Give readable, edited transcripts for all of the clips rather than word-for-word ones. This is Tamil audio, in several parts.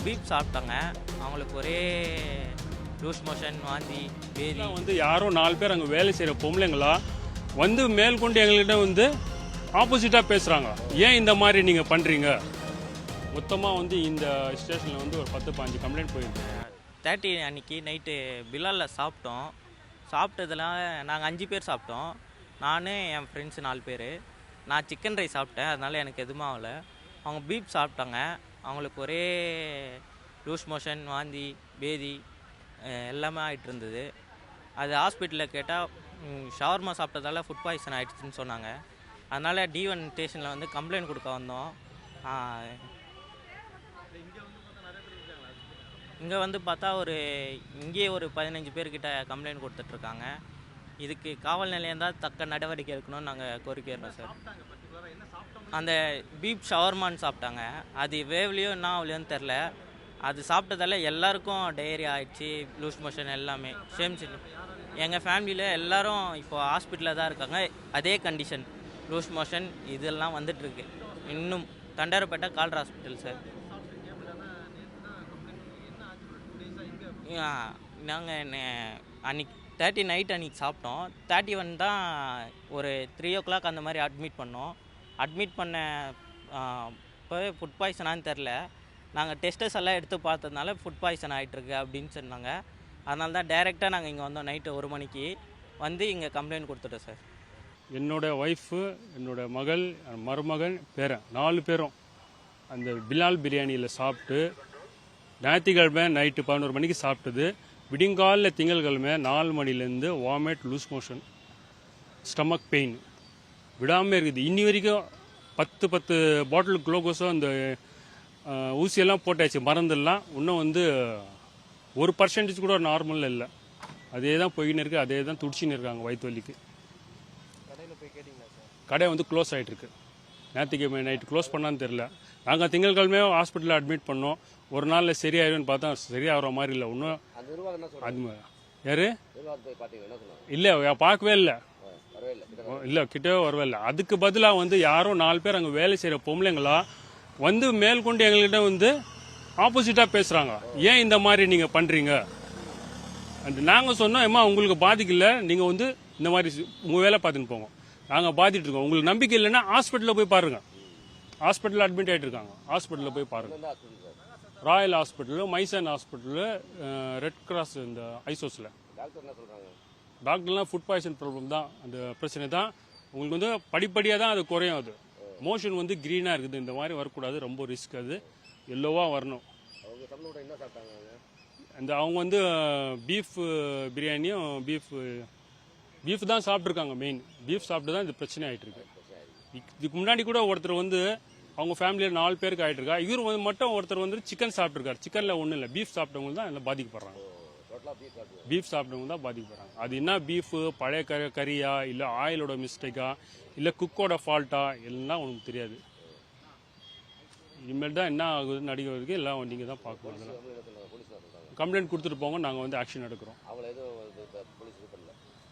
பீப் சாப்பிட்டாங்க. அவங்களுக்கு ஒரே லூஸ் மோஷன், வாந்தி, பேதி. வந்து யாரோ 4 பேர் அங்கே வேலை செய்கிற பொம்பளைங்களா வந்து மேற்கொண்டு எங்கள்கிட்ட வந்து ஆப்போசிட்டாக பேசுகிறாங்க. ஏன் இந்த மாதிரி நீங்கள் பண்ணுறீங்க? மொத்தமாக வந்து இந்த ஸ்டேஷனில் வந்து ஒரு 10-15 கம்ப்ளைண்ட் போயிருக்கு. 30 அன்னைக்கு நைட்டு பிலாலில் சாப்பிட்டோம். சாப்பிட்டதுல நாங்கள் 5 பேர் சாப்பிட்டோம். நான் என் ஃப்ரெண்ட்ஸு 4 பேர். நான் சிக்கன் ரைஸ் சாப்பிட்டேன், அதனால் எனக்கு எதுவும் ஆகலை. அவங்க பீப் சாப்பிட்டாங்க. அவங்களுக்கு ஒரே லூஸ் மோஷன், வாந்தி, பேதி எல்லாமே ஆகிட்டு இருந்தது. அது ஹாஸ்பிட்டலில் கேட்டால் ஷவர்மா சாப்பிட்டதால ஃபுட் பாய்சன் ஆகிடுச்சுன்னு சொன்னாங்க. அதனால் D1 ஸ்டேஷனில் வந்து கம்ப்ளைண்ட் கொடுக்க வந்தோம். இங்கே வந்து பார்த்தா இங்கேயே ஒரு 15 பேர்கிட்ட கம்ப்ளைண்ட் கொடுத்துட்ருக்காங்க. இதுக்கு காவல் நிலையம் தான் தக்க நடவடிக்கை எடுக்கணும்னு நாங்கள் கோரிக்கைறோம் சார். அந்த பீப் ஷவர்மான்னு சாப்பிட்டாங்க. அது வேவ்லேயோ என்ன ஆகலையோன்னு தெரில. அது சாப்பிட்டதால எல்லாருக்கும் டயரியா ஆகிடுச்சு, லூஸ் மோஷன் எல்லாமே சேம். எங்கள் ஃபேமிலியில் எல்லோரும் இப்போ ஹாஸ்பிட்டலில் தான் இருக்காங்க. அதே கண்டிஷன், லூஸ் மோஷன் இதெல்லாம் வந்துட்டுருக்கு. இன்னும் தண்டரப்பேட்டை கால்ரா ஹாஸ்பிட்டல் சார். நாங்கள் அன்றைக்கி 30 நைட் அன்றைக்கி சாப்பிட்டோம். 31 தான் ஒரு 3 o'clock அந்த மாதிரி அட்மிட் பண்ணோம். அட்மிட் பண்ண இப்போவே ஃபுட் பாய்சனான்னு தெரில. நாங்கள் டெஸ்டஸ் எல்லாம் எடுத்து பார்த்ததுனால ஃபுட் பாய்சன் ஆகிட்டுருக்கு அப்படின்னு சொன்னாங்க. அதனால தான் டைரெக்டாக நாங்கள் இங்கே வந்தோம். நைட்டு 1 மணிக்கு வந்து இங்கே கம்ப்ளைண்ட் கொடுத்துட்டோம் சார். என்னோடய ஒய்ஃபு, என்னோட மகள், மருமகன், பேரன் 4 பேரும் அந்த பிலால் பிரியாணியில் சாப்பிட்டு ஞாயிற்றுக்கிழமை நைட்டு 11 மணிக்கு சாப்பிட்டது. விடிங்காலில் திங்கள்கிழமை 4 மணிலேருந்து vomit, loose motion, stomach pain விடாமல் இருக்குது. இன்னி வரைக்கும் 10 பாட்டில் குளுக்கோஸோ அந்த ஊசியெல்லாம் போட்டாச்சு, மருந்தெல்லாம். இன்னும் வந்து 1% கூட நார்மல் இல்லை. அதே தான் போயின்னு இருக்குது, அதே தான் துடிச்சின்னு இருக்காங்க வயிற்று வலிக்கு. கடை வந்து க்ளோஸ் ஆகிட்டுருக்கு. ஞாயிற்றுக்கிழமை நைட்டு க்ளோஸ் பண்ணான்னு தெரில. நாங்கள் திங்கட்கிழமையும் ஹாஸ்பிட்டலில் அட்மிட் பண்ணோம். ஒரு நாளில் சரியாயிருன்னு பார்த்தா சரியாகிற மாதிரி இல்லை. இன்னும் அது யாரு இல்லை பார்க்கவே இல்லை, இல்லை கிட்டவே வரவே இல்லை. அதுக்கு பதிலாக வந்து யாரோ 4 பேர் அங்கே வேலை செய்கிற பொம்பளைங்களா வந்து மேற்கொண்டு எங்கள்கிட்ட வந்து ஆப்போசிட்டாக பேசுகிறாங்க. ஏன் இந்த மாதிரி நீங்கள் பண்ணுறீங்க? நாங்கள் சொன்னோம், ஏம்மா உங்களுக்கு பாதிக்கல, நீங்கள் வந்து இந்த மாதிரி உங்கள் வேலை பார்த்துன்னு போங்க, நாங்கள் பார்த்துட்டு இருக்கோம். உங்களுக்கு நம்பிக்கை இல்லைன்னா ஹாஸ்பிட்டலில் போய் பாருங்கள். ஹாஸ்பிட்டலில் அட்மிட் ஆகிட்டு இருக்காங்க. ஹாஸ்பிட்டலில் போய் பாருங்கள். Royal hospital, மைசன் hospital, red cross இந்த ஐசோஸில். டாக்டர்லாம் ஃபுட் பாய்சன் ப்ராப்ளம் தான், அந்த பிரச்சனை தான். உங்களுக்கு வந்து படிப்படியாக தான் அது குறையும். அது மோஷன் வந்து க்ரீனாக இருக்குது. இந்த மாதிரி வரக்கூடாது, ரொம்ப ரிஸ்க். அது எல்லோவாக வரணும். அந்த அவங்க வந்து பீஃப் பிரியாணியும் பீஃப் தான் சாப்பிட்ருக்காங்க. மெயின் பீஃப் சாப்பிட்டு தான் இந்த பிரச்சனை ஆகிட்டு இருக்கு. இதுக்கு முன்னாடி கூட ஒருத்தர் வந்து அவங்க ஃபேமிலியில் 4 பேருக்கு ஆகிட்டு இருக்கா. இவர் வந்து மட்டும் ஒருத்தர் வந்து சிக்கன் சாப்பிட்ருக்காரு. சிக்கனில் ஒன்றும் இல்லை, பீஃப் சாப்பிட்டவங்க தான் எல்லாம் பாதிக்கப்படுறாங்க. பீஃப் சாப்பிட்டவங்க தான் பாதிக்கப்படுறாங்க. அது என்ன பீஃபு, பழைய கறியா, இல்லை ஆயிலோட மிஸ்டேக்கா, இல்லை குக்கோட ஃபால்ட்டா, எல்லாம் உனக்கு தெரியாது. இனிமேல் தான் என்ன ஆகுது நடிக்கிறதுக்கு எல்லாம் நீங்கள் தான் பார்க்கணும். கம்ப்ளைண்ட் கொடுத்துட்டு போங்க, நாங்கள் வந்து ஆக்ஷன் எடுக்கிறோம்.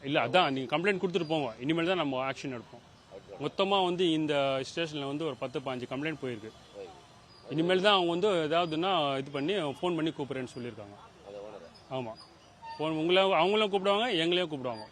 இல்லை அதான் நீங்கள் கம்ப்ளைண்ட் கொடுத்துட்டு போங்க, இனிமேல் தான் நம்ம ஆக்ஷன் எடுப்போம். மொத்தமாக வந்து இந்த ஸ்டேஷனில் வந்து ஒரு 10-15 கம்ப்ளைண்ட் போயிருக்கு. இனிமேல் தான் அவங்க வந்து ஏதாவதுன்னா இது பண்ணி ஃபோன் பண்ணி கூப்பிட்றேன்னு சொல்லியிருக்காங்க. ஆமாம், ஃபோன் அவங்களும் கூப்பிடுவாங்க, எங்களையும் கூப்பிடுவாங்க.